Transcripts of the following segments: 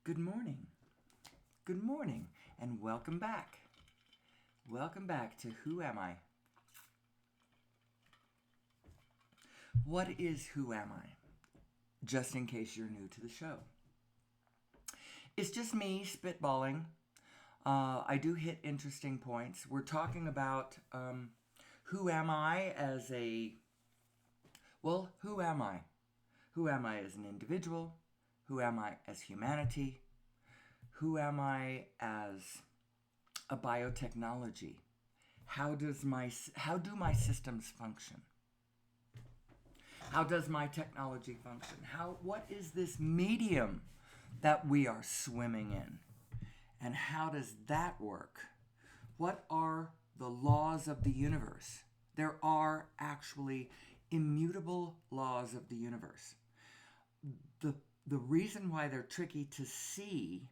Good morning. Good morning, and welcome back. Welcome back to Who Am I? What is Who Am I? Just in case you're new to the show. It's just me spitballing. I do hit interesting points. We're talking about who am I as a. Well, who am I? Who am I as an individual? Who am I as humanity? Who am I as a biotechnology? How do my systems function? How does my technology function? What is this medium that we are swimming in? And how does that work? What are the laws of the universe? There are actually immutable laws of the universe. The reason why they're tricky to see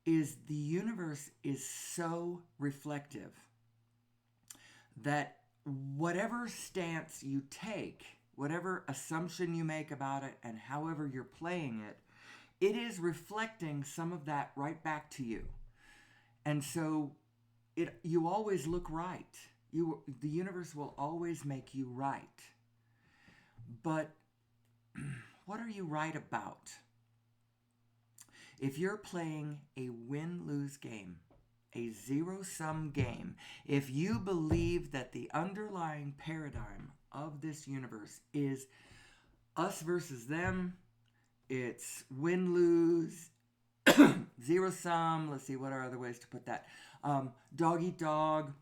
is the universe is so reflective that whatever stance you take, whatever assumption you make about it, and however you're playing it, it is reflecting some of that right back to you. And so you always look right. The universe will always make you right. But what are you right about? If you're playing a win-lose game, a zero-sum game, if you believe that the underlying paradigm of this universe is us versus them, it's win-lose, zero-sum, let's see, what are other ways to put that? Dog-eat-dog,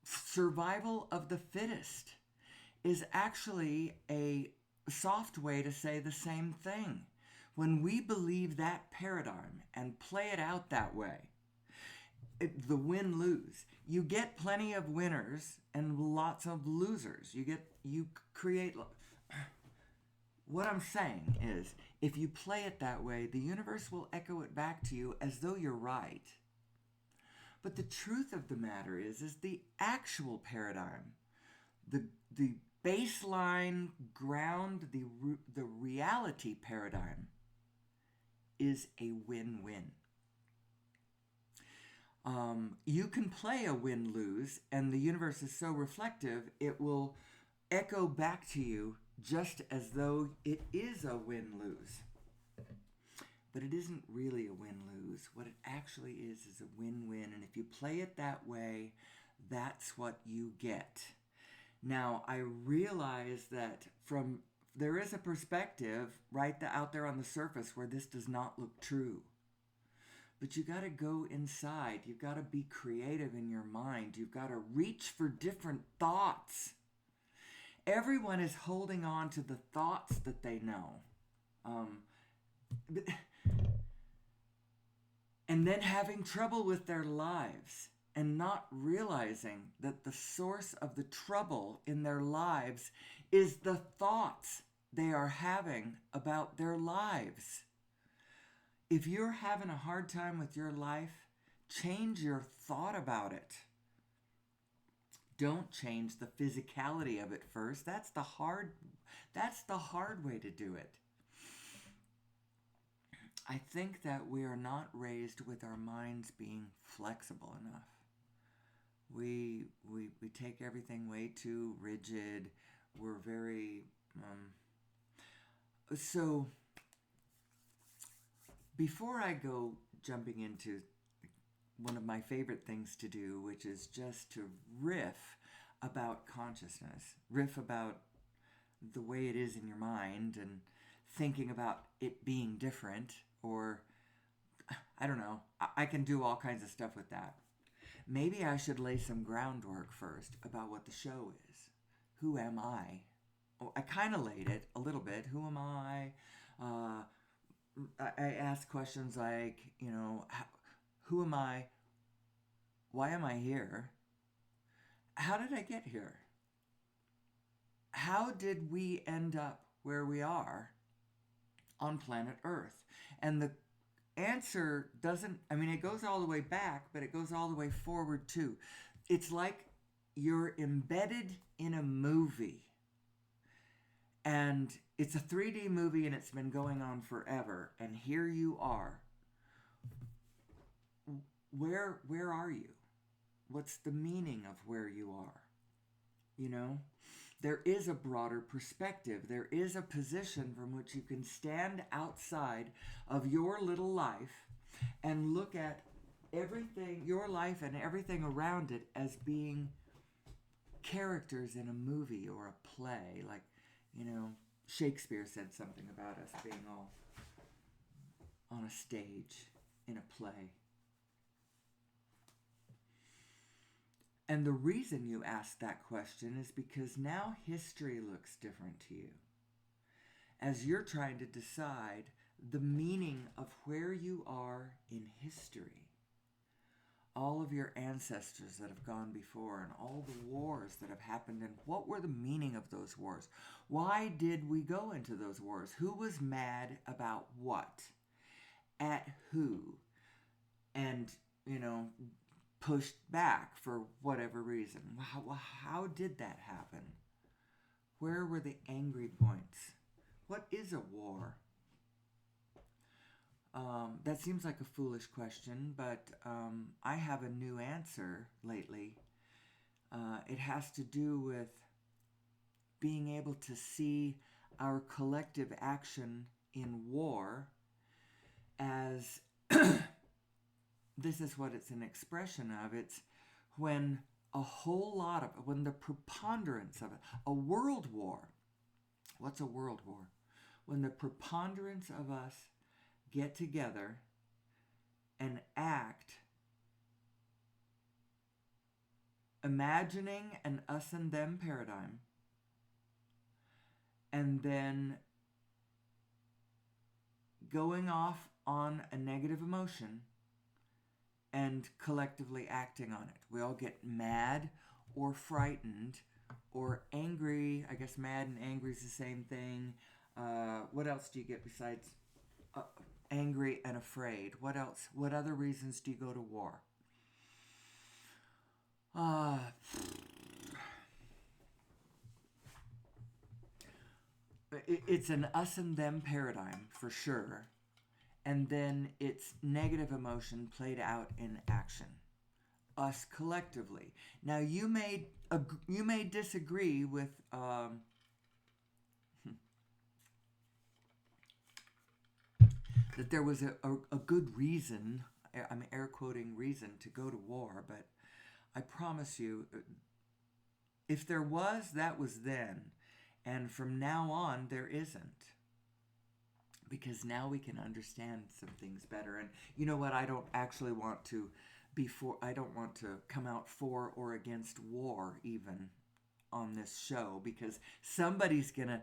survival of the fittest is actually a soft way to say the same thing. When we believe that paradigm and play it out that way, the win-lose, you get plenty of winners and lots of losers. You create. What I'm saying is, if you play it that way, the universe will echo it back to you as though you're right. But the truth of the matter is the actual paradigm, the baseline ground, the reality paradigm is a win-win. You can play a win-lose, and the universe is so reflective, it will echo back to you just as though it is a win-lose. But it isn't really a win-lose. What it actually is a win-win, and if you play it that way, that's what you get. Now, I realize that there is a perspective right out there on the surface where this does not look true. But you got to go inside. You've got to be creative in your mind. You've got to reach for different thoughts. Everyone is holding on to the thoughts that they know. And then having trouble with their lives and not realizing that the source of the trouble in their lives is the thoughts they are having about their lives. If you're having a hard time with your life, change your thought about it. Don't change the physicality of it first. That's the hard way to do it. I think that we are not raised with our minds being flexible enough. We take everything way too rigid. We're very so before I go jumping into one of my favorite things to do, which is just to riff about consciousness, riff about the way it is in your mind and thinking about it being different, or I don't know, I can do all kinds of stuff with that. Maybe I should lay some groundwork first about what the show is. Who am I? Oh, I kind of laid it a little bit. Who am I? I ask questions like, who am I? Why am I here? How did I get here? How did we end up where we are on planet Earth? And the answer it goes all the way back, but it goes all the way forward too. It's like you're embedded in a movie. And it's a 3D movie and it's been going on forever. And here you are. Where are you? What's the meaning of where you are? You know? There is a broader perspective. There is a position from which you can stand outside of your little life and look at everything, your life and everything around it, as being characters in a movie or a play. Like, Shakespeare said something about us being all on a stage in a play. And the reason you ask that question is because now history looks different to you. As you're trying to decide the meaning of where you are in history. All of your ancestors that have gone before and all the wars that have happened, and what were the meaning of those wars? Why did we go into those wars? Who was mad about what? At who? And, pushed back for whatever reason. How did that happen? Where were the angry points? What is a war? That seems like a foolish question, but I have a new answer lately. It has to do with being able to see our collective action in war as this is what it's an expression of. It's when when the preponderance of it, a world war. What's a world war? When the preponderance of us get together and act, imagining an us and them paradigm, and then going off on a negative emotion and collectively acting on it. We all get mad or frightened or angry. I guess mad and angry is the same thing. What else do you get besides angry and afraid? What else? What other reasons do you go to war? It's an us and them paradigm for sure. And then it's negative emotion played out in action. Us collectively. Now you may disagree with that there was a good reason, I'm air quoting reason, to go to war, but I promise you, if there was, that was then. And from now on, there isn't. Because now we can understand some things better. And you know what? I don't actually want to I don't want to come out for or against war even on this show, because somebody's going to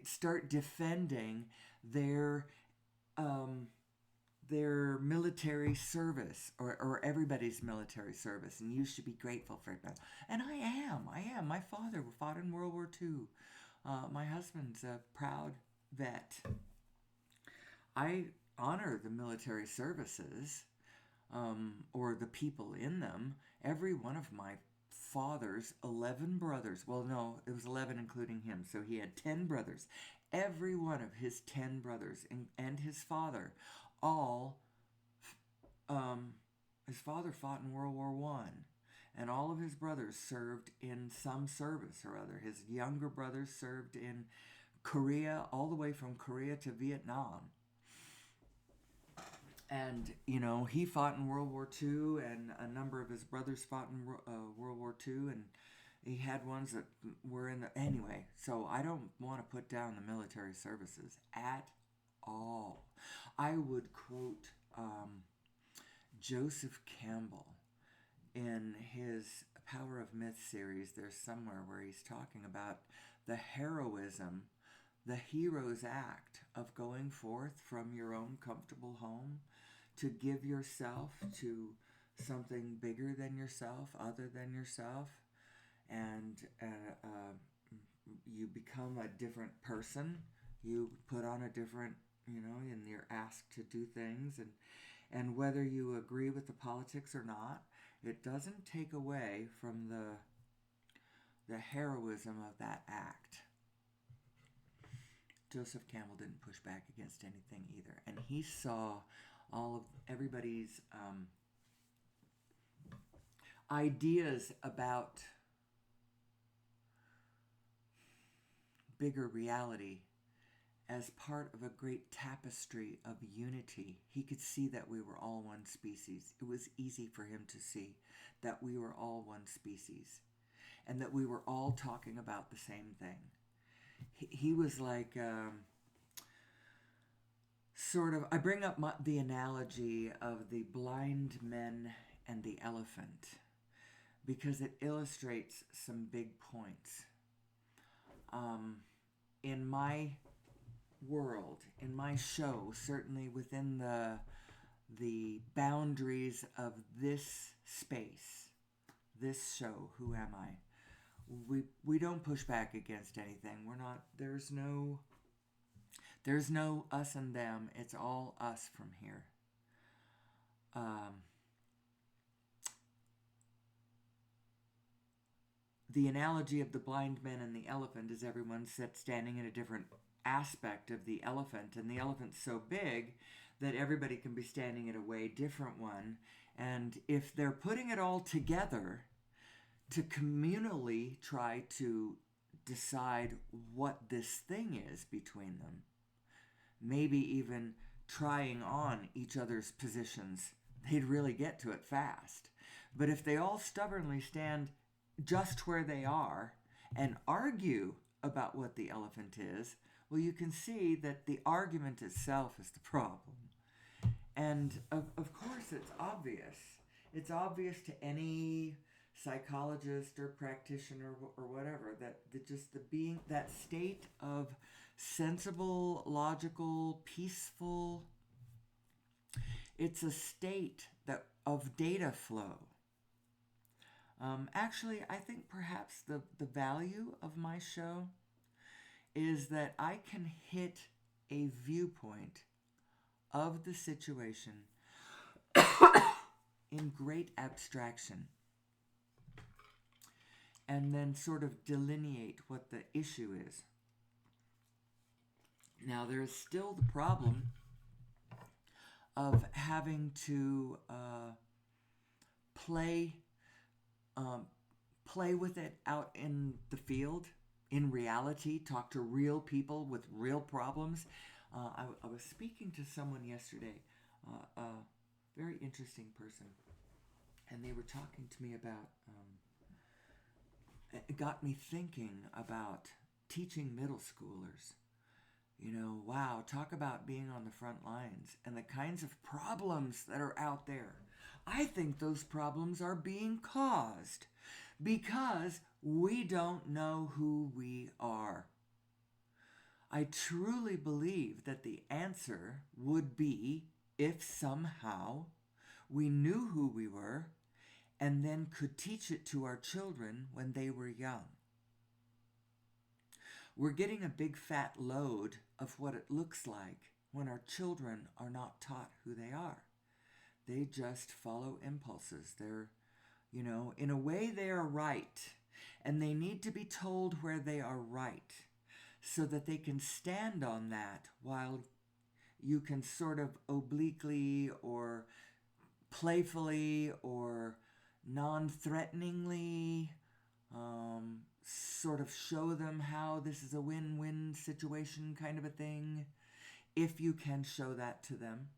start defending their military service, or everybody's military service, and you should be grateful for that. And I am. My father fought in World War II. My husband's a proud vet. I honor the military services, or the people in them. Every one of my father's 11 brothers, well, no, it was 11 including him, so he had 10 brothers. Every one of his 10 brothers and his father, his father fought in World War One, and all of his brothers served in some service or other. His younger brothers served in Korea, all the way from Korea to Vietnam. And, he fought in World War II, and a number of his brothers fought in World War II, and he had ones that were in the... Anyway, so I don't want to put down the military services at all. I would quote Joseph Campbell in his Power of Myth series. There's somewhere where he's talking about the heroism, the hero's act of going forth from your own comfortable home to give yourself to something bigger than yourself, other than yourself, and you become a different person. You put on a different, and you're asked to do things, and whether you agree with the politics or not, it doesn't take away from the heroism of that act. Joseph Campbell didn't push back against anything either. And he saw all of everybody's ideas about bigger reality as part of a great tapestry of unity. He could see that we were all one species. It was easy for him to see that we were all one species and that we were all talking about the same thing. He was like, sort of, I bring up the analogy of the blind men and the elephant because it illustrates some big points. In my world, in my show, certainly within the boundaries of this space, this show, Who Am I? We don't push back against anything. We're not. There's no us and them. It's all us from here. The analogy of the blind man and the elephant is everyone standing in a different aspect of the elephant, and the elephant's so big that everybody can be standing in a way different one. And if they're putting it all together to communally try to decide what this thing is between them, maybe even trying on each other's positions, they'd really get to it fast. But if they all stubbornly stand just where they are and argue about what the elephant is, well, you can see that the argument itself is the problem. And of course it's obvious. It's obvious to any psychologist or practitioner or whatever that that state of sensible, logical, peaceful, it's a state of data flow. Actually, I think perhaps the value of my show is that I can hit a viewpoint of the situation in great abstraction and then sort of delineate what the issue is. Now, there is still the problem of having to play with it out in the field, in reality, talk to real people with real problems. I was speaking to someone yesterday, a very interesting person, and they were talking to me about, it got me thinking about teaching middle schoolers. You know, wow, talk about being on the front lines and the kinds of problems that are out there. I think those problems are being caused because we don't know who we are. I truly believe that the answer would be if somehow we knew who we were and then could teach it to our children when they were young. We're getting a big fat load of what it looks like when our children are not taught who they are. They just follow impulses. They're, in a way they are right. And they need to be told where they are right so that they can stand on that while you can sort of obliquely or playfully or non-threateningly sort of show them how this is a win-win situation kind of a thing, if you can show that to them.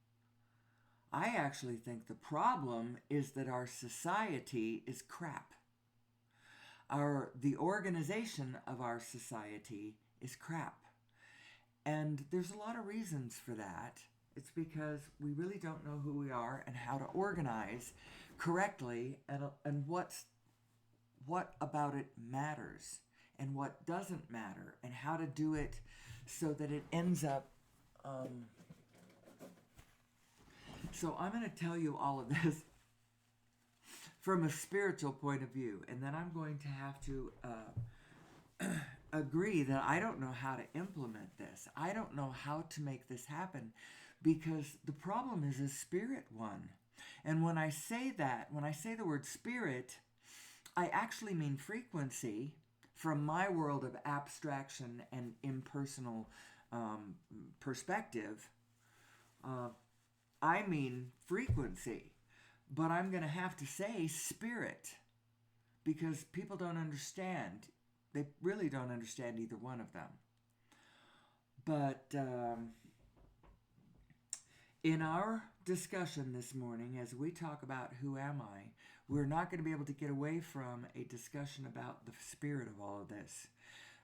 I actually think the problem is that our society is crap. The organization of our society is crap. And there's a lot of reasons for that. It's because we really don't know who we are and how to organize correctly and what about it matters and what doesn't matter and how to do it so that it ends up... So I'm going to tell you all of this from a spiritual point of view, and then I'm going to have to agree that I don't know how to implement this. I don't know how to make this happen because the problem is a spirit one. And when I say the word spirit, I actually mean frequency from my world of abstraction and impersonal um, perspective, I mean frequency. But I'm going to have to say spirit because people don't understand. They really don't understand either one of them. But in our discussion this morning, as we talk about who am I, we're not going to be able to get away from a discussion about the spirit of all of this,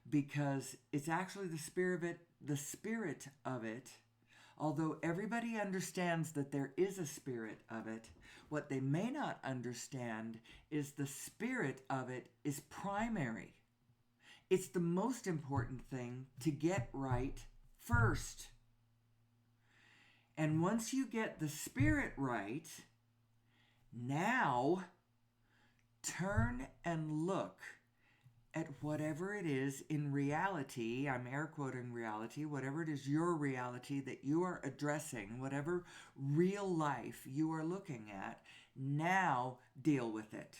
because it's actually the spirit of it. Although everybody understands that there is a spirit of it, what they may not understand is the spirit of it is primary. It's the most important thing to get right first. And once you get the spirit right, now turn and look at whatever it is in reality, I'm air quoting reality, whatever it is your reality that you are addressing, whatever real life you are looking at, now deal with it.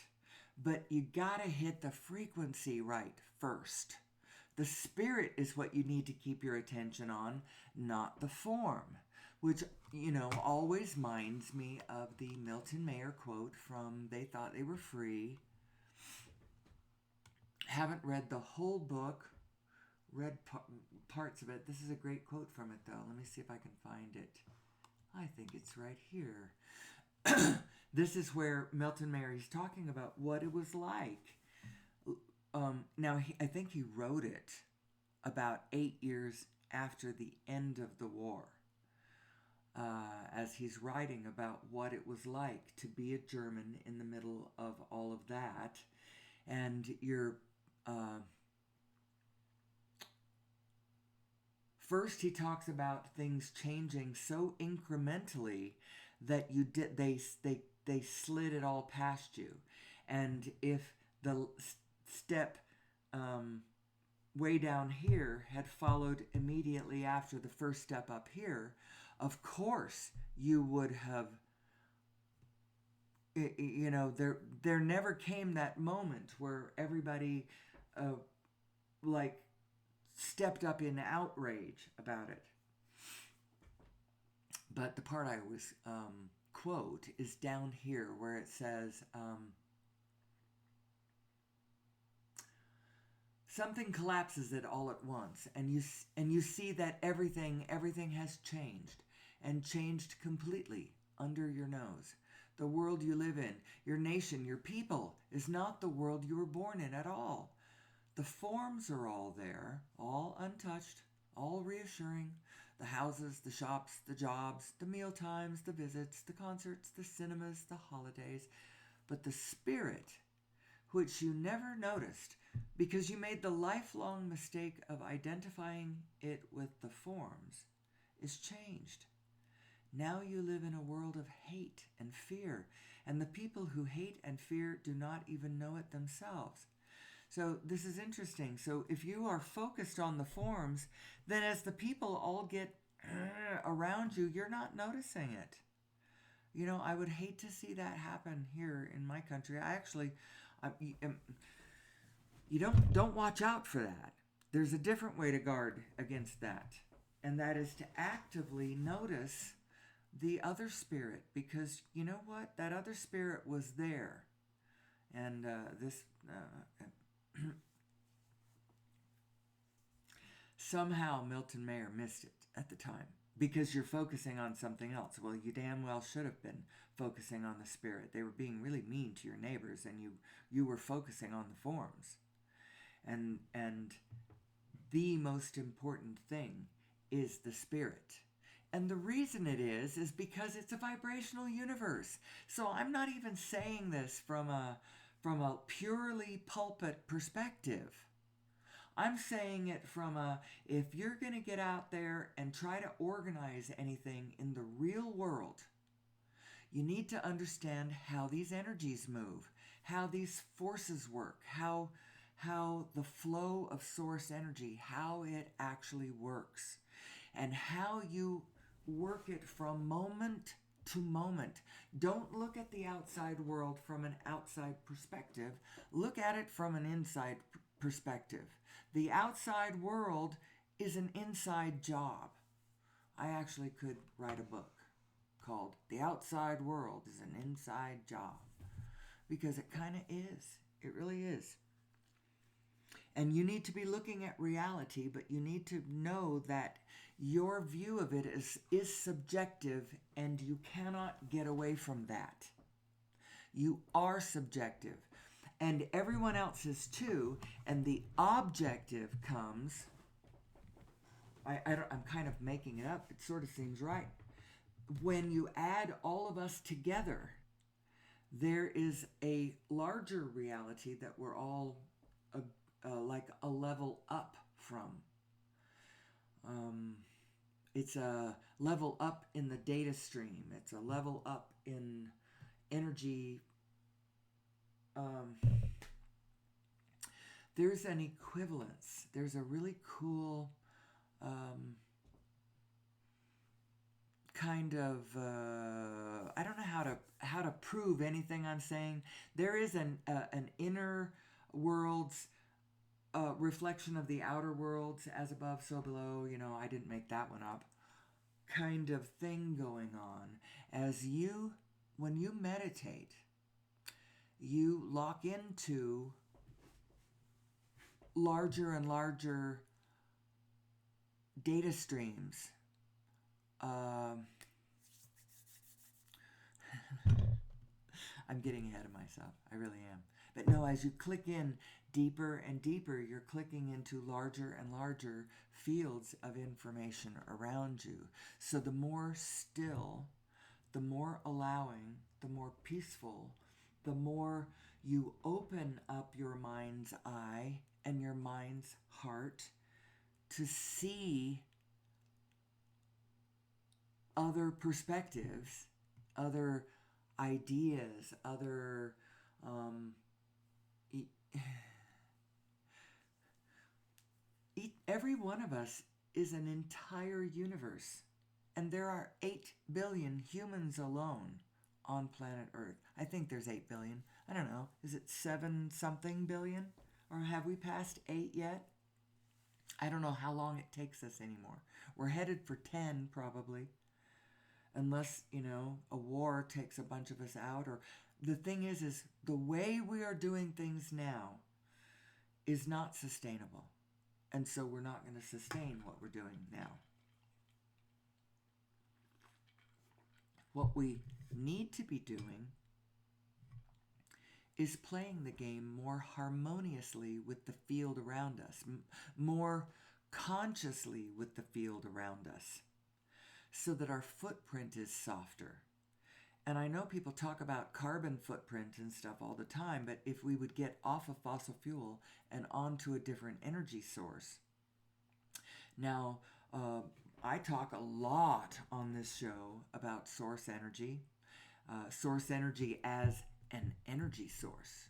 But you gotta hit the frequency right first. The spirit is what you need to keep your attention on, not the form. Which, always minds me of the Milton Mayer quote from They Thought They Were Free. Haven't read the whole book, read parts of it. This is a great quote from it, though. Let me see if I can find it. I think it's right here. This is where Milton Mayer is talking about what it was like. Now, I think he wrote it about 8 years after the end of the war. As he's writing about what it was like to be a German in the middle of all of that. And first he talks about things changing so incrementally that they slid it all past you. And if the step way down here had followed immediately after the first step up here, of course you would have, there never came that moment where everybody stepped up in outrage about it. But the part I always quote is down here where it says, something collapses it all at once, and you see that everything has changed, and changed completely under your nose. The world you live in, your nation, your people, is not the world you were born in at all. The forms are all there, all untouched, all reassuring. The houses, the shops, the jobs, the meal times, the visits, the concerts, the cinemas, the holidays. But the spirit, which you never noticed because you made the lifelong mistake of identifying it with the forms, is changed. Now you live in a world of hate and fear, and the people who hate and fear do not even know it themselves. So this is interesting. So if you are focused on the forms, then as the people all get around you, you're not noticing it. I would hate to see that happen here in my country. You don't watch out for that. There's a different way to guard against that, and that is to actively notice the other spirit, because you know what? That other spirit was there, and somehow Milton Mayer missed it at the time because you're focusing on something else. Well, you damn well should have been focusing on the spirit. They were being really mean to your neighbors, and you were focusing on the forms. And the most important thing is the spirit. And the reason it is because it's a vibrational universe. So I'm not even saying this from a purely pulpit perspective. I'm saying it from if you're going to get out there and try to organize anything in the real world, you need to understand how these energies move, how these forces work, how the flow of source energy, how it actually works, and how you work it from moment to moment. Don't look at the outside world from an outside perspective. Look at it from an inside perspective. The outside world is an inside job. I actually could write a book called The Outside World is an Inside Job, because it kind of is. It really is. And you need to be looking at reality, but you need to know that your view of it is subjective, and you cannot get away from that. You are subjective. And everyone else is too, and the objective comes... I'm kind of making it up. It sort of seems right. When you add all of us together, there is a larger reality that we're all like a level up from. It's a level up in the data stream. It's a level up in energy. There's an equivalence. There's a really cool kind of I don't know how to prove anything I'm saying. There is an inner world's reflection of the outer worlds, as above, so below. You know, I didn't make that one up. Kind of thing going on when you meditate, you lock into larger and larger data streams. I'm getting ahead of myself. I really am. But no, as you click in deeper and deeper, you're clicking into larger and larger fields of information around you. So the more still, the more allowing, the more peaceful, the more you open up your mind's eye and your mind's heart to see other perspectives, other ideas, other every one of us is an entire universe, and there are 8 billion humans alone on planet Earth. I think there's 8 billion. I don't know. Is it 7 something billion? Or have we passed 8 yet? I don't know how long it takes us anymore. We're headed for 10 probably. Unless, a war takes a bunch of us out. Or the thing is the way we are doing things now is not sustainable. And so we're not going to sustain what we're doing now. What we need to be doing is playing the game more harmoniously with the field around us, more consciously with the field around us, so that our footprint is softer. And I know people talk about carbon footprint and stuff all the time, but if we would get off of fossil fuel and onto a different energy source. Now, I talk a lot on this show about source energy as an energy source.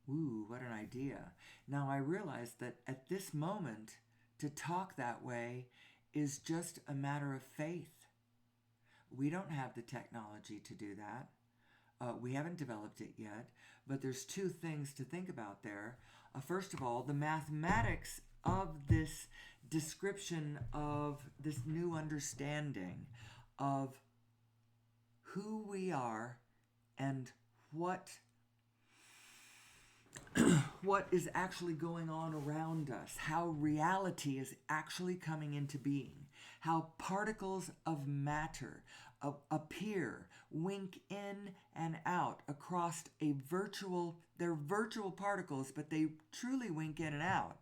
Ooh, what an idea. Now I realize that at this moment, to talk that way is just a matter of faith. We don't have the technology to do that. We haven't developed it yet, but there's 2 things to think about there. First of all, the mathematics of this description of this new understanding of who we are and what is actually going on around us, how reality is actually coming into being, how particles of matter appear, wink in and out across they're virtual particles, but they truly wink in and out.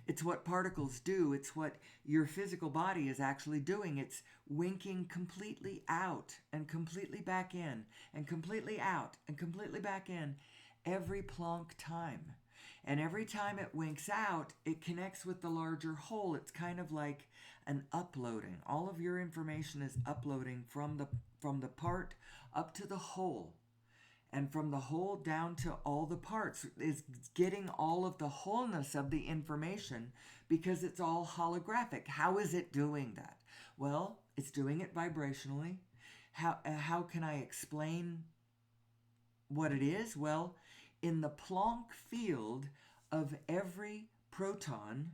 It's what particles do. It's what your physical body is actually doing. It's winking completely out and completely back in and completely out and completely back in every Planck time. And every time it winks out, it connects with the larger whole. It's kind of like an uploading. All of your information is uploading from the part up to the whole. And from the whole down to all the parts is getting all of the wholeness of the information, because it's all holographic. How is it doing that? Well, it's doing it vibrationally. How can I explain what it is? Well, in the Planck field of every proton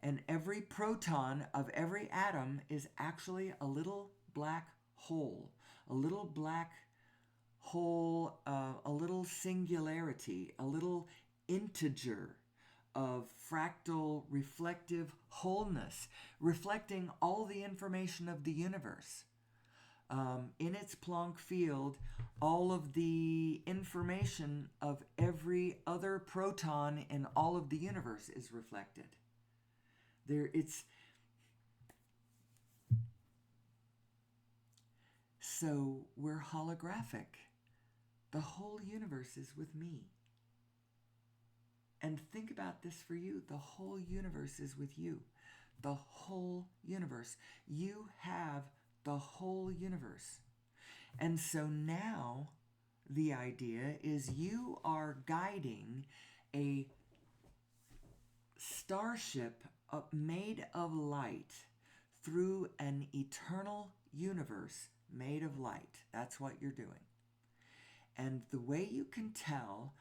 And every proton of every atom is actually a little black hole, a little black hole, a little singularity, a little integer of fractal reflective wholeness, reflecting all the information of the universe. In its Planck field, all of the information of every other proton in all of the universe is reflected. So we're holographic. The whole universe is with me. And think about this for you. The whole universe is with you. The whole universe. You have the whole universe. And so now the idea is you are guiding a starship made of light through an eternal universe made of light. That's what you're doing. And the way you can tell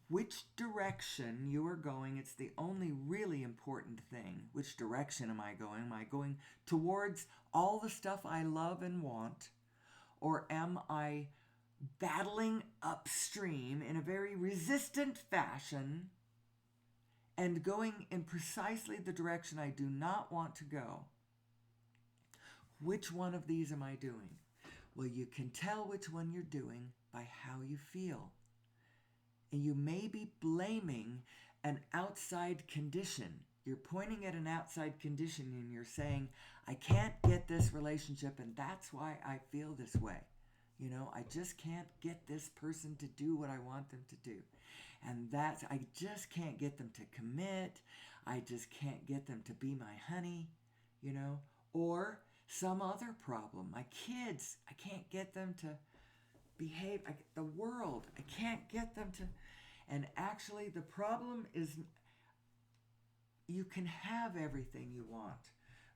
which direction you are going, it's the only really important thing. Which direction am I going? Am I going towards all the stuff I love and want? Or am I battling upstream in a very resistant fashion and going in precisely the direction I do not want to go? Which one of these am I doing? Well, you can tell which one you're doing by how you feel. And you may be blaming an outside condition. You're pointing at an outside condition and you're saying, I can't get this relationship and that's why I feel this way. You know, I just can't get this person to do what I want them to do. And I just can't get them to commit. I just can't get them to be my honey, you know. Or some other problem. My kids, I can't get them to behave. The world, I can't get them to. And actually the problem is you can have everything you want.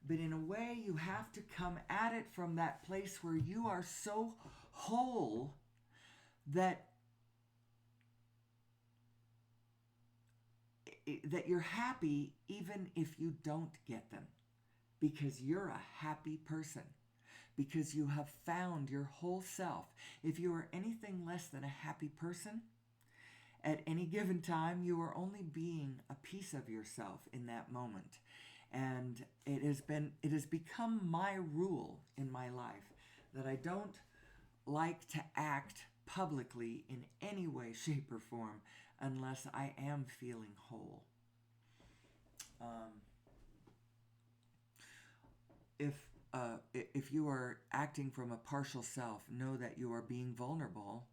But in a way, you have to come at it from that place where you are so whole that you're happy even if you don't get them. Because you're a happy person. Because you have found your whole self. If you are anything less than a happy person, at any given time, you are only being a piece of yourself in that moment. And it has become my rule in my life that I don't like to act publicly in any way, shape, or form unless I am feeling whole. If you are acting from a partial self, know that you are being vulnerable.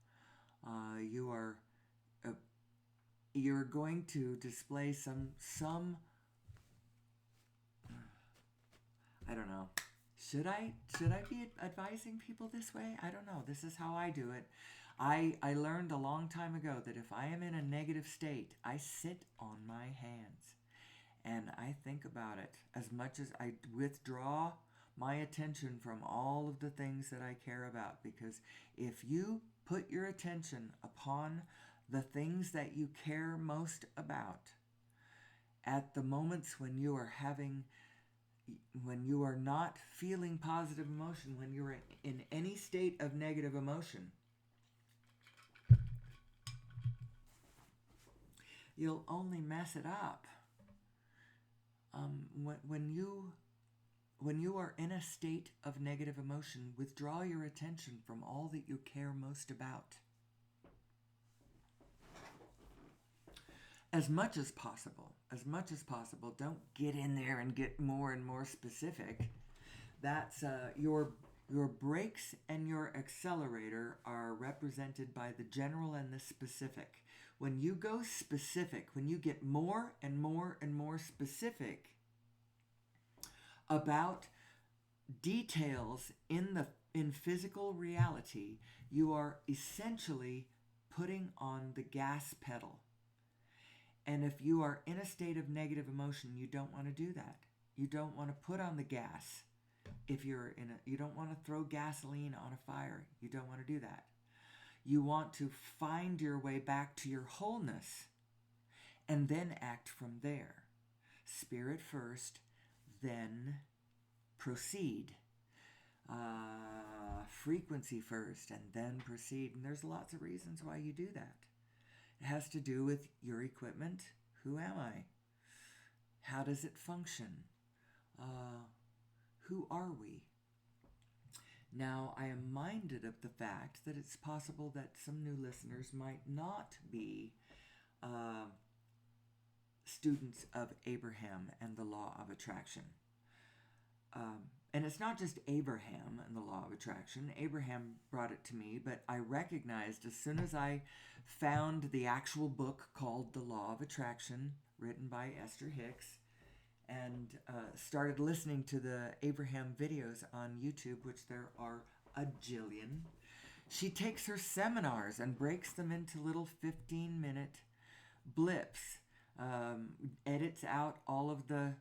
You're going to display some I don't know. Should I be advising people this way? I don't know. This is how I do it. I learned a long time ago that if I am in a negative state, I sit on my hands and I think about it. As much as I withdraw my attention from all of the things that I care about, because if you put your attention upon the things that you care most about at the moments when you are not feeling positive emotion, when you're in any state of negative emotion, you'll only mess it up. When you are in a state of negative emotion, withdraw your attention from all that you care most about. As much as possible. Don't get in there and get more and more specific. That's your brakes and your accelerator are represented by the general and the specific. When you go specific, when you get more and more and more specific about details in physical reality, you are essentially putting on the gas pedal. And if you are in a state of negative emotion, you don't want to do that. You don't want to put on the gas. You don't want to throw gasoline on a fire. You don't want to do that. You want to find your way back to your wholeness and then act from there. Spirit first, then proceed. Frequency first, and then proceed. And there's lots of reasons why you do that. It has to do with your equipment. Who am I? How does it function? Who are we? Now, I am minded of the fact that it's possible that some new listeners might not be students of Abraham and the law of attraction. And it's not just Abraham and the law of attraction. Abraham brought it to me, but I recognized as soon as I found the actual book called The Law of Attraction, written by Esther Hicks, and started listening to the Abraham videos on YouTube, which there are a jillion. She takes her seminars and breaks them into little 15-minute blips, edits out all of the,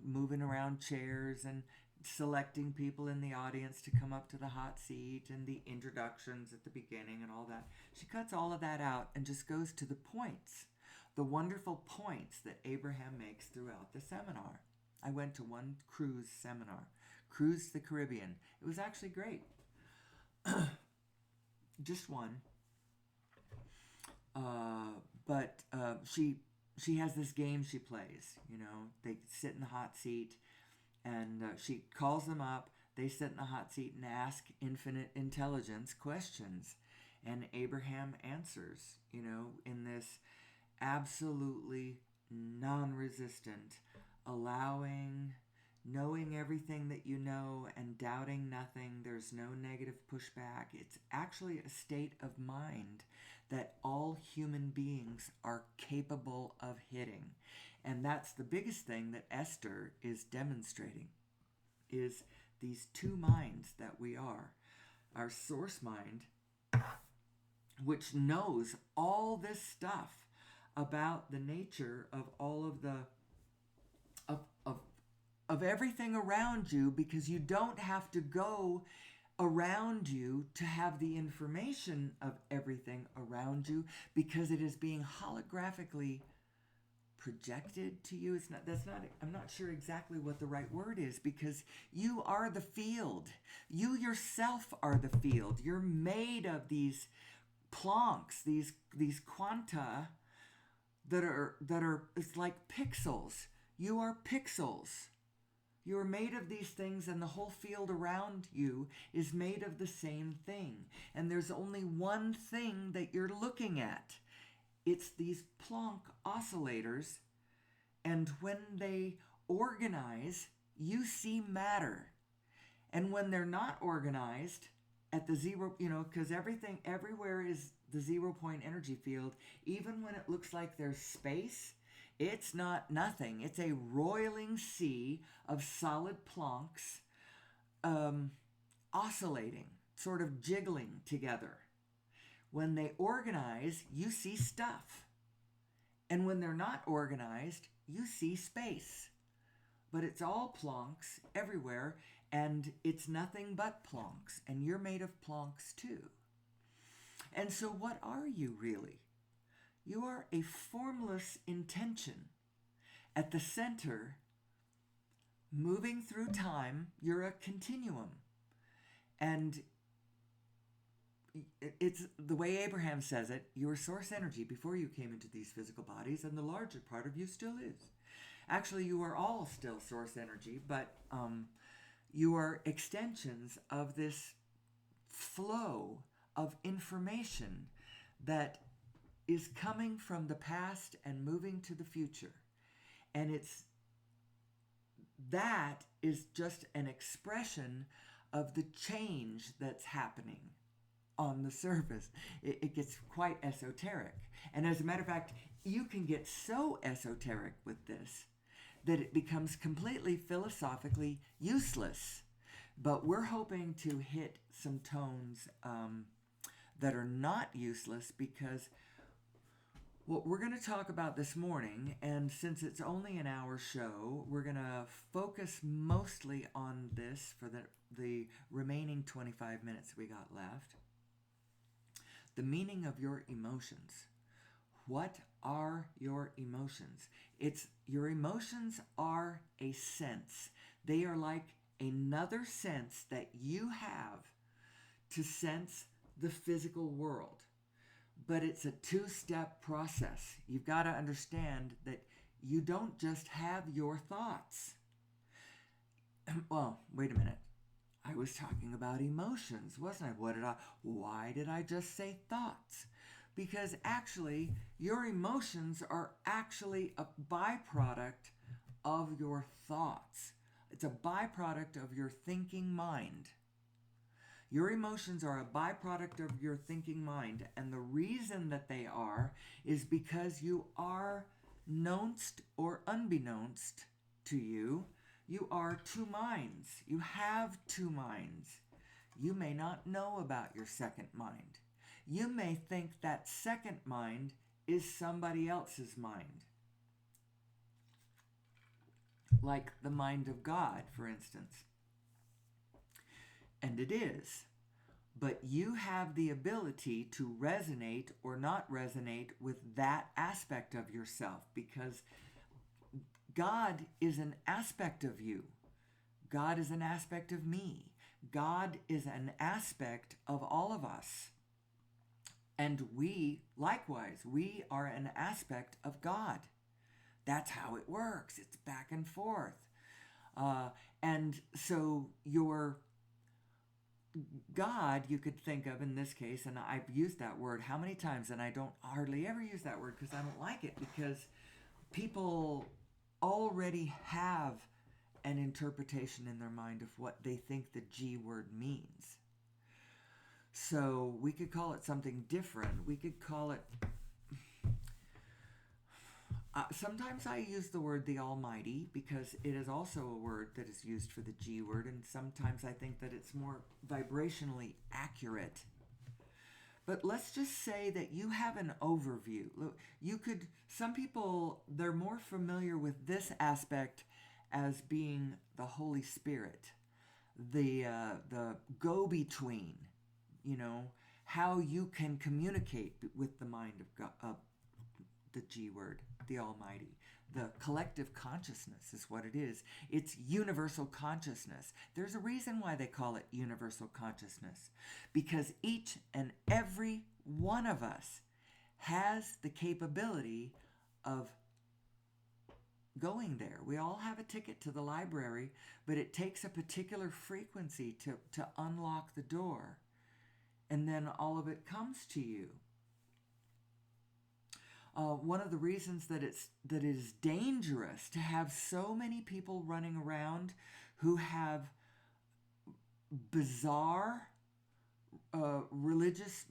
moving around chairs and selecting people in the audience to come up to the hot seat and the introductions at the beginning and all that. She cuts all of that out and just goes to the points, the wonderful points that Abraham makes throughout the seminar. I went to one cruise seminar, Cruise the Caribbean. It was actually great. Just one. But she has this game she plays. They sit in the hot seat, and she calls them up. They sit in the hot seat and ask infinite intelligence questions, and Abraham answers. In this absolutely non-resistant, allowing, knowing everything that you know and doubting nothing. There's no negative pushback. It's actually a state of mind that all human beings are capable of hitting. And that's the biggest thing that Esther is demonstrating, is these two minds that we are. Our source mind, which knows all this stuff about the nature of all of the of everything around you, because you don't have to go around you to have the information of everything around you, because it is being holographically projected to you. I'm not sure exactly what the right word is, because you are the field. You yourself are the field. You're made of these plonks, these quanta that are it's like pixels. You are pixels. You are made of these things, and the whole field around you is made of the same thing. And there's only one thing that you're looking at. It's these Planck oscillators, and when they organize, you see matter. And when they're not organized at the zero, because everything everywhere is the 0 point energy field, even when it looks like there's space, it's not nothing. It's a roiling sea of solid Plancks oscillating, sort of jiggling together. When they organize, you see stuff. And when they're not organized, you see space. But it's all Plancks everywhere, and it's nothing but Plancks. And you're made of Plancks too. And so what are you really? You are a formless intention. At the center, moving through time, you're a continuum. And it's the way Abraham says it, you were source energy before you came into these physical bodies, and the larger part of you still is. Actually, you are all still source energy, but you are extensions of this flow of information that is coming from the past and moving to the future. And that is just an expression of the change that's happening on the surface. It gets quite esoteric. And as a matter of fact, you can get so esoteric with this that it becomes completely philosophically useless. But we're hoping to hit some tones that are not useless, because what we're going to talk about this morning, and since it's only an hour show, we're going to focus mostly on this for the remaining 25 minutes we got left. The meaning of your emotions. What are your emotions? Your emotions are a sense. They are like another sense that you have to sense the physical world. But it's a two-step process. You've got to understand that you don't just have your thoughts. Well, wait a minute. I was talking about emotions, wasn't I? Why did I just say thoughts? Because actually, your emotions are actually a byproduct of your thoughts. It's a byproduct of your thinking mind. Your emotions are a byproduct of your thinking mind, and the reason that they are is because you are, knownst or unbeknownst to you, you are two minds. You have two minds. You may not know about your second mind. You may think that second mind is somebody else's mind. Like the mind of God, for instance. And it is. But you have the ability to resonate or not resonate with that aspect of yourself, because God is an aspect of you. God is an aspect of me. God is an aspect of all of us. And we, likewise, we are an aspect of God. That's how it works. It's back and forth. And so your God, you could think of in this case, and I've used that word how many times, and I don't hardly ever use that word because I don't like it, because people already have an interpretation in their mind of what they think the G word means. So we could call it something different. We could call it... sometimes I use the word the Almighty because it is also a word that is used for the G word, and sometimes I think that it's more vibrationally accurate. But let's just say that you have an overview. Some people, they're more familiar with this aspect as being the Holy Spirit, the go-between, how you can communicate with the mind of God, the G word, the Almighty. The collective consciousness is what it is. It's universal consciousness. There's a reason why they call it universal consciousness, because each and every one of us has the capability of going there. We all have a ticket to the library, but it takes a particular frequency to unlock the door, and then all of it comes to you. One of the reasons that it is dangerous to have so many people running around who have bizarre religious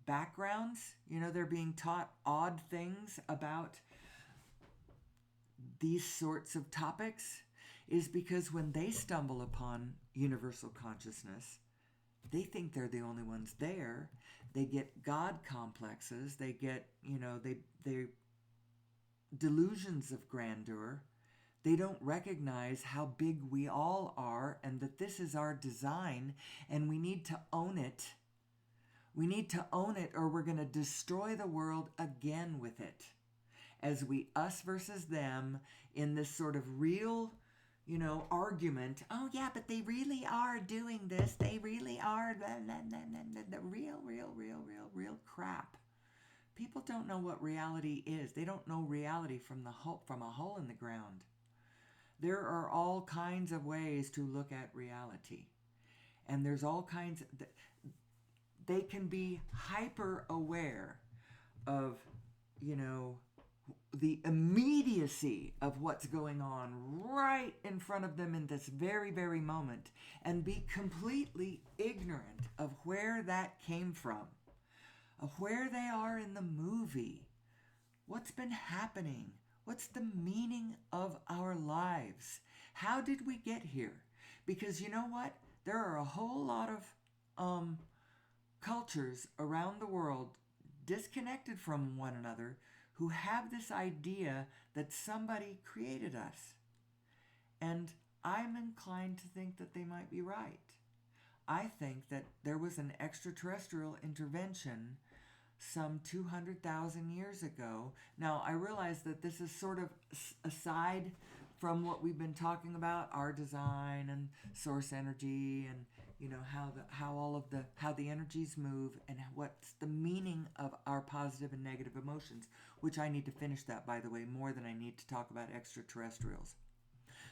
backgrounds, they're being taught odd things about these sorts of topics, is because when they stumble upon universal consciousness, they think they're the only ones there. They get God complexes. They get, they delusions of grandeur. They don't recognize how big we all are and that this is our design, and we need to own it. We need to own it, or we're going to destroy the world again with it. As we us versus them in this sort of real, argument. Oh yeah, but they really are doing this. They really are the real crap. People don't know what reality is. They don't know reality from a hole in the ground. There are all kinds of ways to look at reality. And there's all kinds they can be hyper aware of, the immediacy of what's going on right in front of them in this very, very moment, and be completely ignorant of where that came from, of where they are in the movie, what's been happening, what's the meaning of our lives, how did we get here? Because you know what? There are a whole lot of cultures around the world disconnected from one another who have this idea that somebody created us. And I'm inclined to think that they might be right. I think that there was an extraterrestrial intervention some 200,000 years ago. Now, I realize that this is sort of aside from what we've been talking about, our design and source energy, and how the energies move, and what's the meaning of our positive and negative emotions, which I need to finish that, by the way, more than I need to talk about extraterrestrials.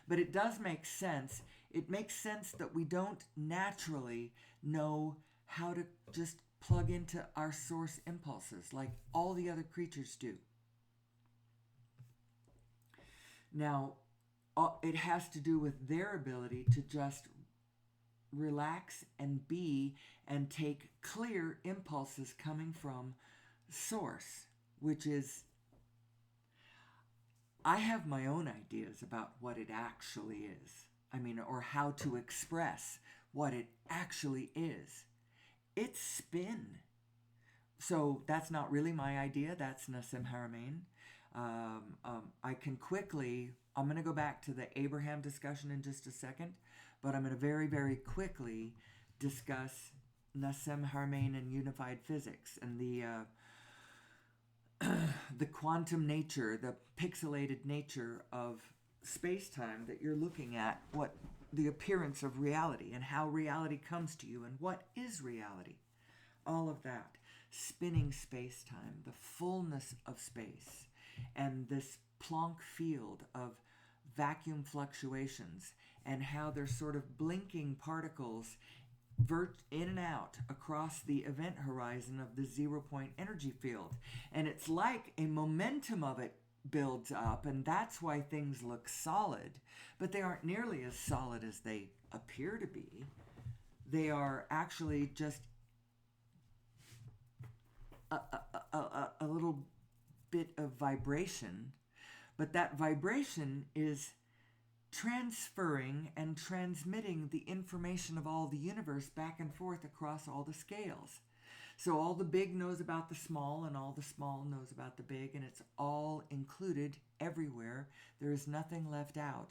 But it does make sense. It makes sense that we don't naturally know how to just plug into our source impulses like all the other creatures do. Now, it has to do with their ability to just relax and be and take clear impulses coming from source, which is, I have my own ideas about what it actually is. I mean, or how to express what it actually is. It's spin. So that's not really my idea. That's Nassim Haramein. I'm going to go back to the Abraham discussion in just a second, but I'm going to very, very quickly discuss Nassim Haramein and unified physics and the quantum nature, the pixelated nature of space-time that you're looking at, what the appearance of reality and how reality comes to you and what is reality. All of that. Spinning space-time, the fullness of space, and this Planck field of vacuum fluctuations, and how they're sort of blinking particles in and out across the event horizon of the 0-point energy field. And it's like a momentum of it builds up, and that's why things look solid, but they aren't nearly as solid as they appear to be. They are actually just a little bit of vibration, but that vibration is transferring and transmitting the information of all the universe back and forth across all the scales. So all the big knows about the small, and all the small knows about the big, and it's all included everywhere. There is nothing left out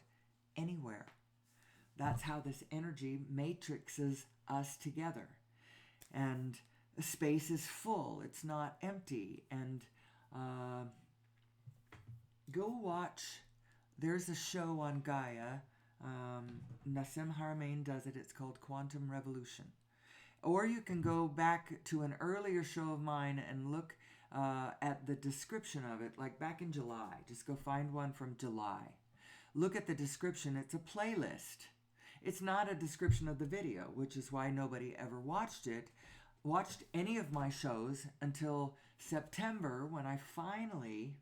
anywhere. That's how this energy matrixes us together. And space is full. It's not empty. And go watch. There's a show on Gaia. Nassim Haramein does it. It's called Quantum Revolution. Or you can go back to an earlier show of mine and look at the description of it, like back in July. Just go find one from July. Look at the description. It's a playlist. It's not a description of the video, which is why nobody ever watched any of my shows until September, when I finally,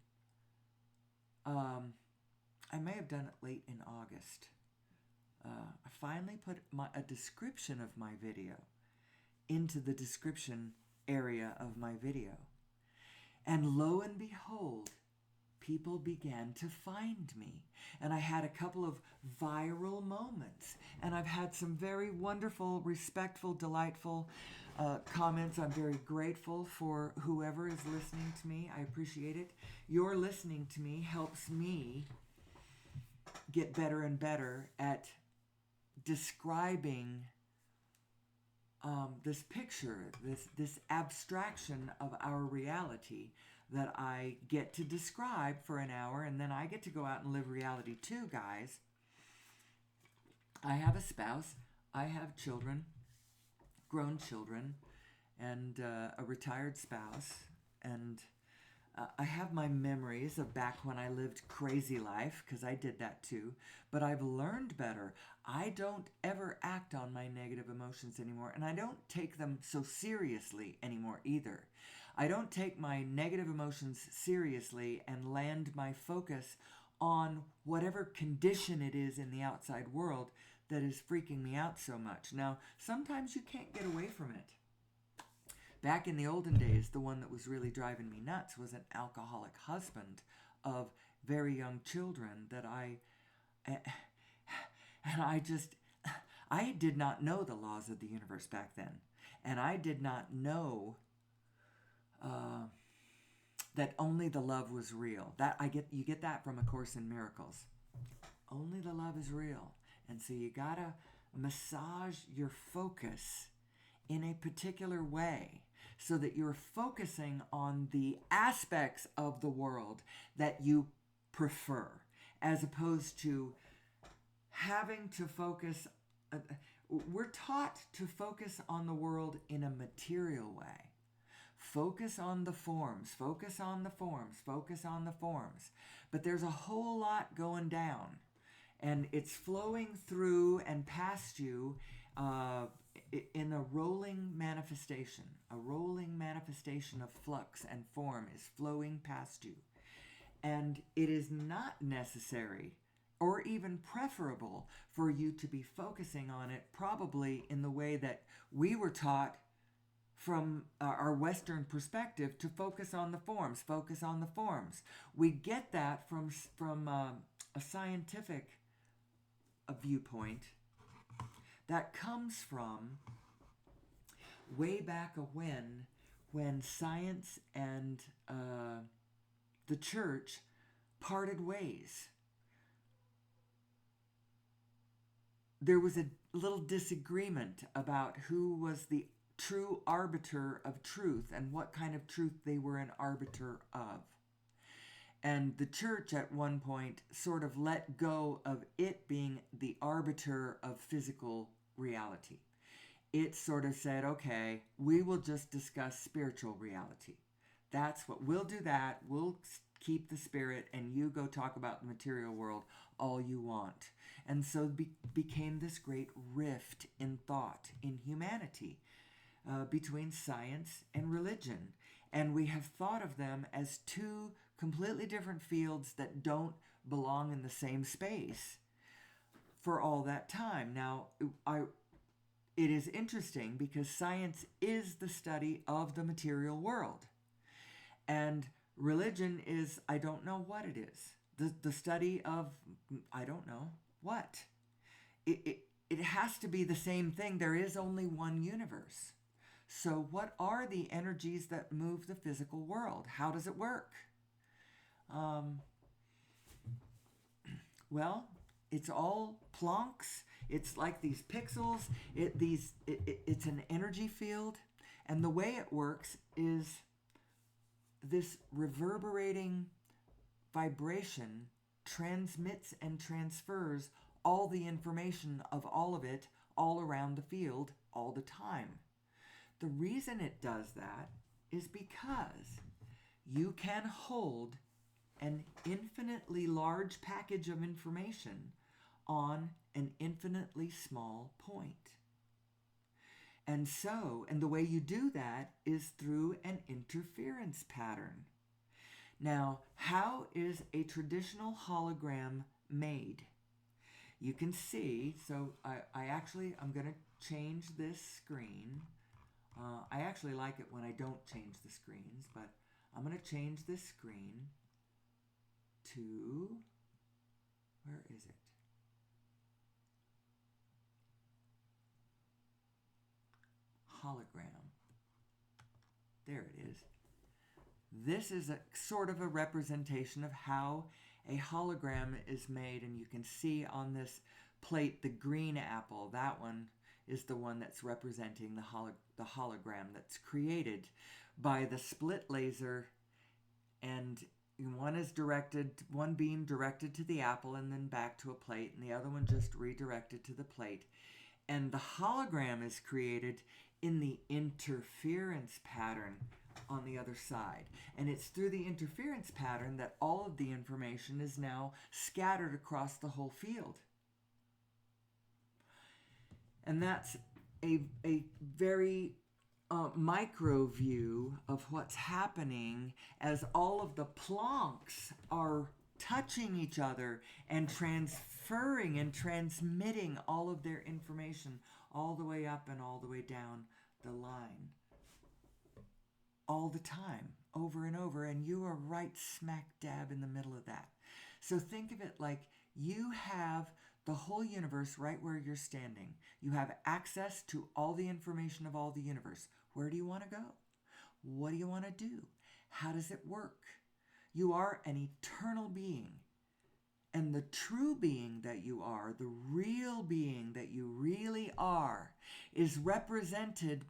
I may have done it late in August. I finally put a description of my video into the description area of my video. And lo and behold, people began to find me. And I had a couple of viral moments. And I've had some very wonderful, respectful, delightful comments. I'm very grateful for whoever is listening to me. I appreciate it. Your listening to me helps me get better and better at describing this picture, this abstraction of our reality that I get to describe for an hour, and then I get to go out and live reality too, guys. I have a spouse, I have children, grown children, and a retired spouse, and I have my memories of back when I lived crazy life, because I did that too, but I've learned better. I don't ever act on my negative emotions anymore, and I don't take them so seriously anymore either. I don't take my negative emotions seriously and land my focus on whatever condition it is in the outside world that is freaking me out so much. Now, sometimes you can't get away from it. Back in the olden days, the one that was really driving me nuts was an alcoholic husband of very young children that I did not know the laws of the universe back then. And I did not know that only the love was real. You get that from A Course in Miracles. Only the love is real. And so you gotta massage your focus in a particular way. so that you're focusing on the aspects of the world that you prefer, as opposed to having to focus. We're taught to focus on the world in a material way. Focus on the forms, focus on the forms, focus on the forms. But there's a whole lot going down, and it's flowing through and past you in a rolling manifestation. A rolling manifestation of flux and form is flowing past you. And it is not necessary or even preferable for you to be focusing on it, probably in the way that we were taught from our Western perspective, to focus on the forms, focus on the forms. We get that from a scientific viewpoint that comes from way back when science and the church parted ways. There was a little disagreement about who was the true arbiter of truth and what kind of truth they were an arbiter of. And the church at one point sort of let go of it being the arbiter of physical reality. It sort of said, okay, we will just discuss spiritual reality. That's what we'll do. That we'll keep the spirit, and you go talk about the material world all you want. And so became this great rift in thought in humanity between science and religion. And we have thought of them as two completely different fields that don't belong in the same space for all that time. Now, it is interesting because science is the study of the material world. And religion is, I don't know what it is. The study of, I don't know what. It has to be the same thing. There is only one universe. So what are the energies that move the physical world? How does it work? Well, it's all Plancks. It's like these pixels. It's an energy field. And the way it works is this reverberating vibration transmits and transfers all the information of all of it all around the field all the time. The reason it does that is because you can hold an infinitely large package of information on an infinitely small point. And the way you do that is through an interference pattern. Now, how is a traditional hologram made? You can see, so I'm going to change this screen. I actually like it when I don't change the screens, but I'm going to change this screen to, where is it? Hologram. There it is. This is a sort of a representation of how a hologram is made, and you can see on this plate the green apple. That one is the one that's representing the hologram that's created by the split laser, and one beam directed to the apple and then back to a plate, and the other one just redirected to the plate. And the hologram is created in the interference pattern on the other side. And it's through the interference pattern that all of the information is now scattered across the whole field. And that's a very micro view of what's happening as all of the Plancks are touching each other and transferring and transmitting all of their information all the way up and all the way down the line. All the time, over and over, and you are right smack dab in the middle of that. So think of it like you have the whole universe right where you're standing. You have access to all the information of all the universe. Where do you want to go? What do you want to do? How does it work? You are an eternal being. And the true being that you are, the real being that you really are, is represented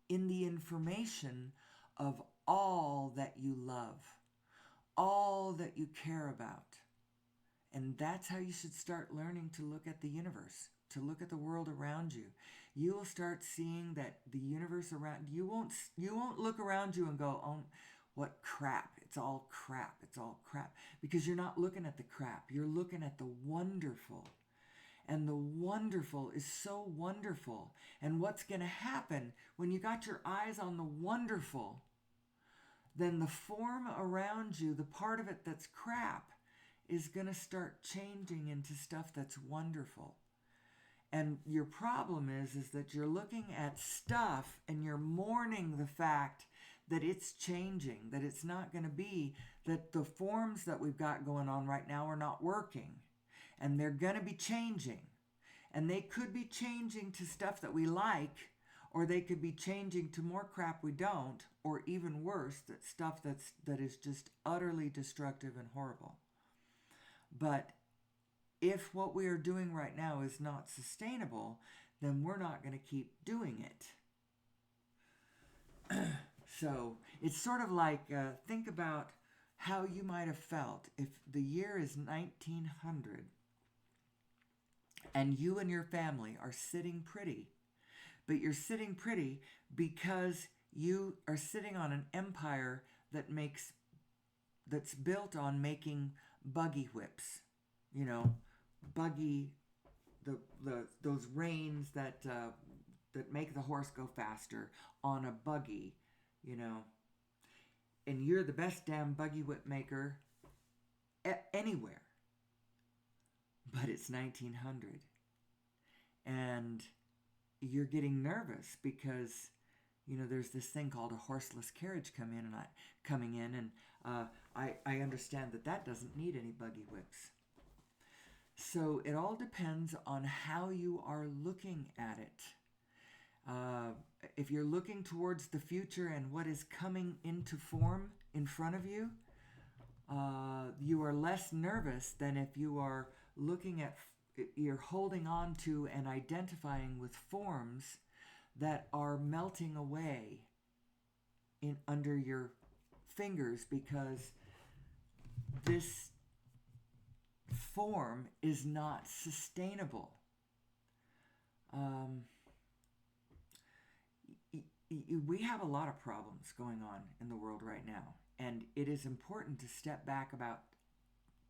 in the information of all that you love, all that you care about. And that's how you should start learning to look at the universe, to look at the world around you. You will start seeing that the universe around you won't look around you and go, "Oh, what crap. It's all crap. It's all crap." Because you're not looking at the crap. You're looking at the wonderful. And the wonderful is so wonderful. And what's going to happen when you got your eyes on the wonderful, then the form around you, the part of it that's crap, is going to start changing into stuff that's wonderful. And your problem is that you're looking at stuff and you're mourning the fact that it's changing, that it's not going to be, that the forms that we've got going on right now are not working. And they're going to be changing. And they could be changing to stuff that we like, or they could be changing to more crap we don't, or even worse, that stuff that is just utterly destructive and horrible. But if what we are doing right now is not sustainable, then we're not going to keep doing it. So it's sort of like, think about how you might have felt if the year is 1900 and you and your family are sitting pretty. But you're sitting pretty because you are sitting on an empire that's built on making buggy whips. You know, buggy, those reins that make the horse go faster on a buggy, you know. And you're the best damn buggy whip maker anywhere. But it's 1900. And you're getting nervous because, you know, there's this thing called a horseless carriage coming in, and I understand that doesn't need any buggy whips. So it all depends on how you are looking at it. If you're looking towards the future and what is coming into form in front of you, you are less nervous than if you are you're holding on to and identifying with forms that are melting away under your fingers, because this form is not sustainable. We have a lot of problems going on in the world right now, and it is important to step back about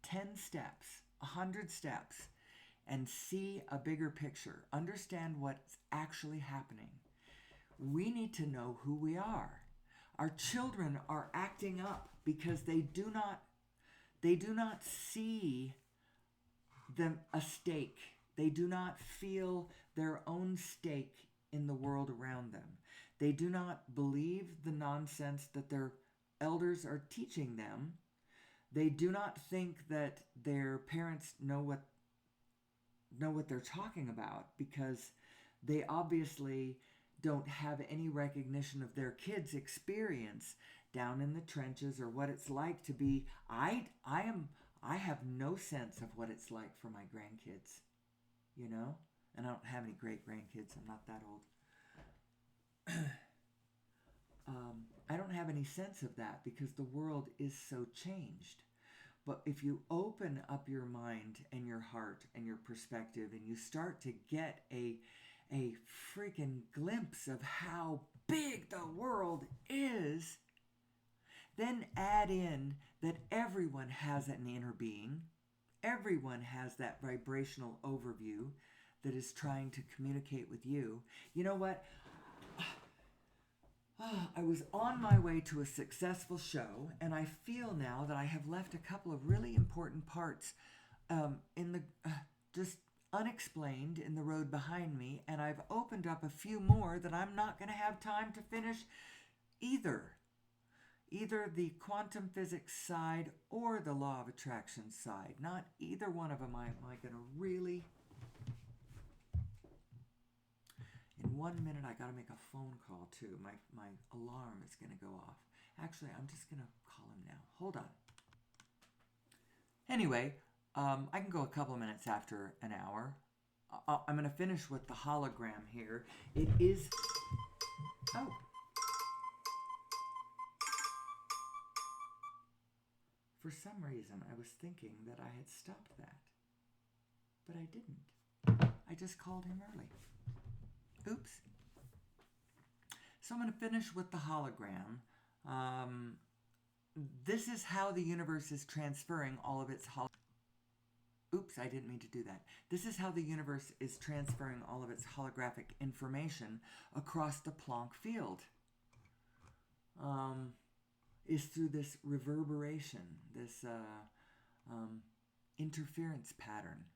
10 steps, 100 steps, and see a bigger picture. Understand what's actually happening. We need to know who we are. Our children are acting up because they do not see a stake. They do not feel their own stake in the world around them. They do not believe the nonsense that their elders are teaching them. They do not think that their parents know what they're talking about, because they obviously don't have any recognition of their kids' experience down in the trenches, or what it's like to be. I have no sense of what it's like for my grandkids, you know? And I don't have any great grandkids. I'm not that old. I don't have any sense of that because the world is so changed. But if you open up your mind and your heart and your perspective, and you start to get a freaking glimpse of how big the world is, then add in that everyone has an inner being. Everyone has that vibrational overview that is trying to communicate with you. You know what? I was on my way to a successful show, and I feel now that I have left a couple of really important parts just unexplained in the road behind me, and I've opened up a few more that I'm not going to have time to finish either the quantum physics side or the law of attraction side. Not either one of them am I going to really. In 1 minute, I got to make a phone call too. My alarm is going to go off. Actually, I'm just going to call him now. Hold on. Anyway, I can go a couple of minutes after an hour. I'm going to finish with the hologram here. It is... Oh, For some reason, I was thinking that I had stopped that, but I didn't. I just called him early. Oops. So I'm going to finish with the hologram. This is how the universe is transferring all of its Oops, I didn't mean to do that. This is how the universe is transferring all of its holographic information across the Planck field. Is through this reverberation, this interference pattern.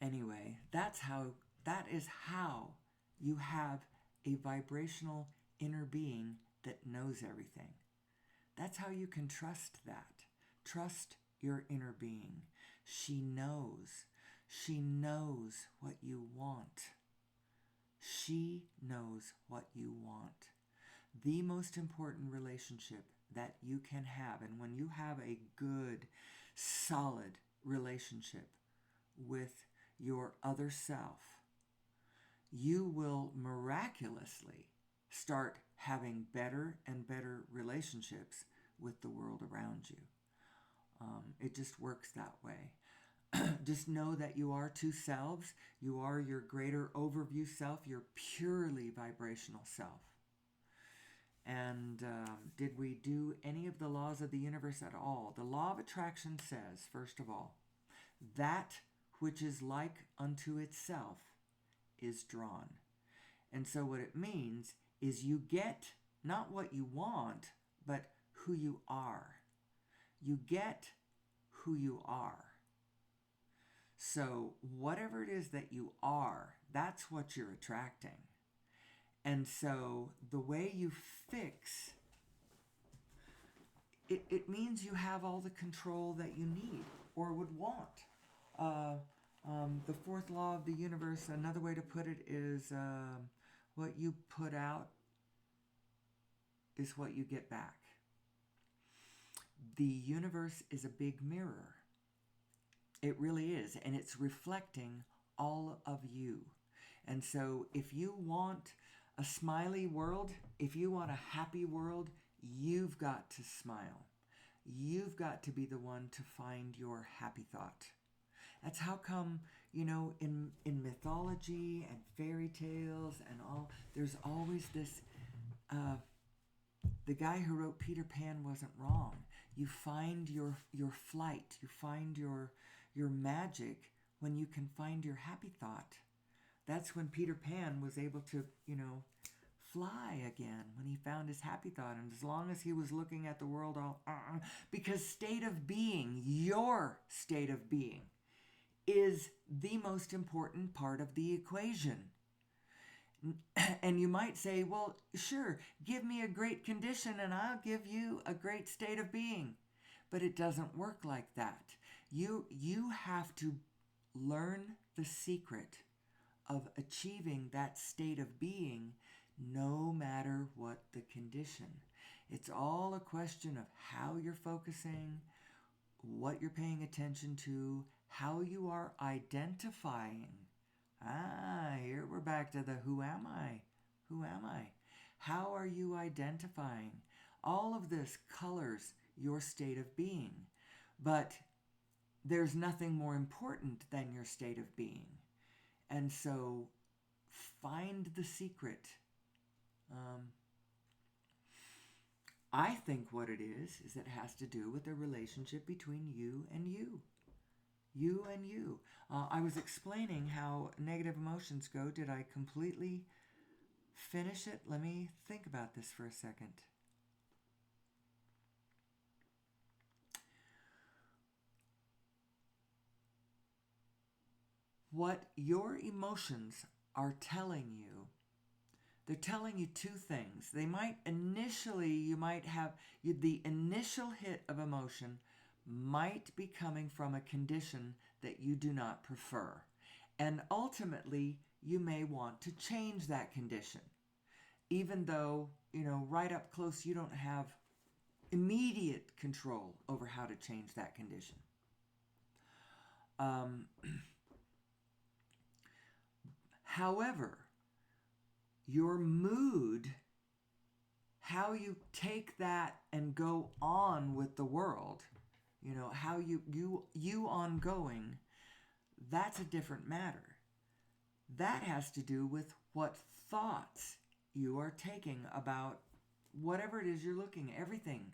Anyway, that is how you have a vibrational inner being that knows everything. That's how you can trust that. Trust your inner being. She knows. She knows what you want. She knows what you want. The most important relationship that you can have, and when you have a good, solid relationship with your other self, you will miraculously start having better and better relationships with the world around you. It just works that way. Just know that you are two selves. You are your greater overview self, your purely vibrational self. And did we do any of the laws of the universe at all? The law of attraction says, first of all, that which is like unto itself is drawn. And so what it means is you get not what you want, but who you are. You get who you are. So whatever it is that you are, that's what you're attracting. And so the way you fix, it means you have all the control that you need or would want. The fourth law of the universe, another way to put it is what you put out is what you get back. The universe is a big mirror. It really is, and it's reflecting all of you. And so if you want a smiley world, if you want a happy world, you've got to smile. You've got to be the one to find your happy thought. That's how come, in mythology and fairy tales and all, there's always this, the guy who wrote Peter Pan wasn't wrong. You find your flight, you find your magic when you can find your happy thought. That's when Peter Pan was able to, fly again, when he found his happy thought. And as long as he was looking at the world all, because state of being, your state of being, is the most important part of the equation. And you might say, well, sure, give me a great condition and I'll give you a great state of being. But it doesn't work like that. You have to learn the secret of achieving that state of being no matter what the condition. It's all a question of how you're focusing, what you're paying attention to, how you are identifying. Here we're back to the who am I? Who am I? How are you identifying? All of this colors your state of being. But there's nothing more important than your state of being. And so find the secret. I think what it is it has to do with the relationship between you and you. You and you. I was explaining how negative emotions go. Did I completely finish it? Let me think about this for a second. What your emotions are telling you, they're telling you two things. They might initially, you might have, the initial hit of emotion might be coming from a condition that you do not prefer. And ultimately, you may want to change that condition. Even though, right up close, you don't have immediate control over how to change that condition. However, your mood, how you take that and go on with the world, how you ongoing, that's a different matter. That has to do with what thoughts you are taking about whatever it is you're looking at, everything.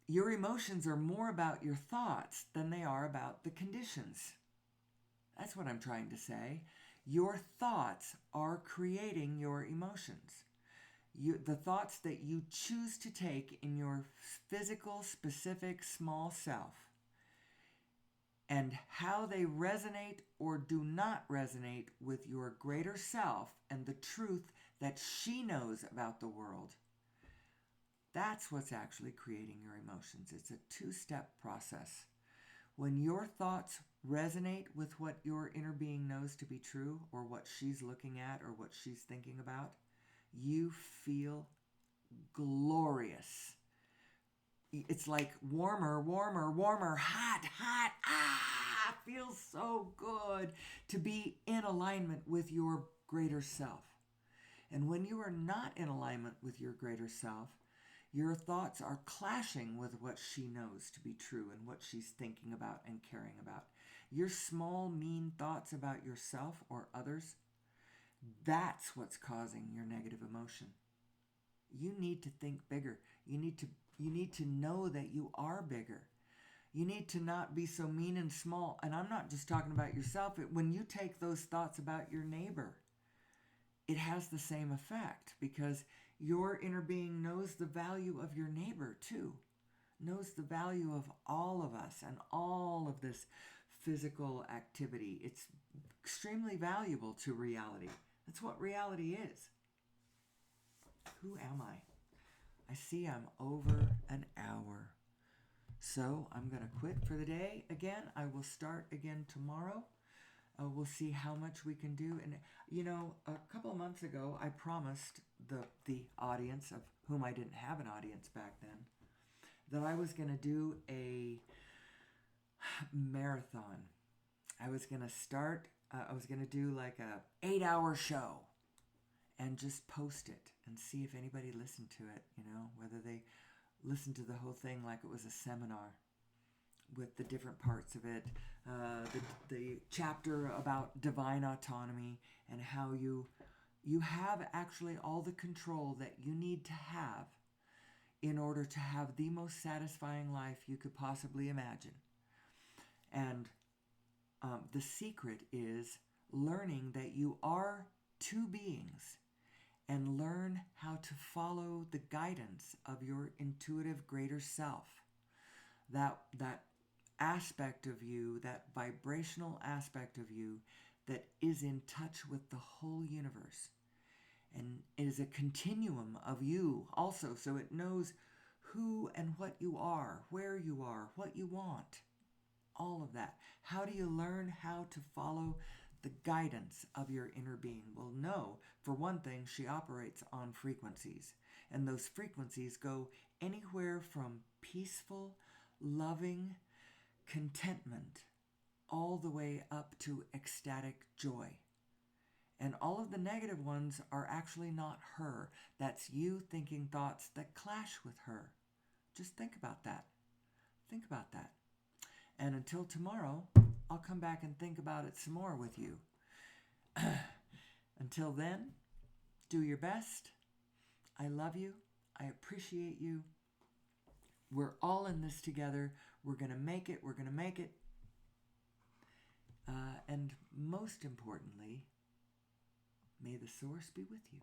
Your emotions are more about your thoughts than they are about the conditions. That's what I'm trying to say. Your thoughts are creating your emotions. The thoughts that you choose to take in your physical, specific, small self, and how they resonate or do not resonate with your greater self and the truth that she knows about the world. That's what's actually creating your emotions. It's a two-step process. When your thoughts resonate with what your inner being knows to be true, or what she's looking at, or what she's thinking about, you feel glorious. It's like warmer, warmer, warmer, hot, hot. Feels so good to be in alignment with your greater self. And when you are not in alignment with your greater self, your thoughts are clashing with what she knows to be true and what she's thinking about and caring about. Your small, mean thoughts about yourself or others, that's what's causing your negative emotion. You need to think bigger. You need to know that you are bigger. You need to not be so mean and small. And I'm not just talking about yourself. When you take those thoughts about your neighbor, it has the same effect, because your inner being knows the value of your neighbor too, knows the value of all of us and all of this physical activity. It's extremely valuable to reality. That's what reality is. Who am I? I see I'm over an hour. So I'm going to quit for the day again. I will start again tomorrow. We'll see how much we can do. And, a couple of months ago, I promised the audience, of whom I didn't have an audience back then, that I was going to do a marathon. I was going to do like a 8-hour show and just post it and see if anybody listened to it, whether they listened to the whole thing like it was a seminar with the different parts of it, the chapter about divine autonomy and how you have actually all the control that you need to have in order to have the most satisfying life you could possibly imagine. And the secret is learning that you are two beings, and learn how to follow the guidance of your intuitive greater self. That aspect of you, that vibrational aspect of you that is in touch with the whole universe. And it is a continuum of you also, so it knows who and what you are, where you are, what you want, all of that. How do you learn how to follow the guidance of your inner being? Well, no, for one thing, she operates on frequencies, and those frequencies go anywhere from peaceful, loving contentment all the way up to ecstatic joy. And all of the negative ones are actually not her. That's you thinking thoughts that clash with her. Just think about that. Think about that. And until tomorrow, I'll come back and think about it some more with you. Until then, do your best. I love you. I appreciate you. We're all in this together. We're going to make it. We're going to make it. And most importantly, may the source be with you.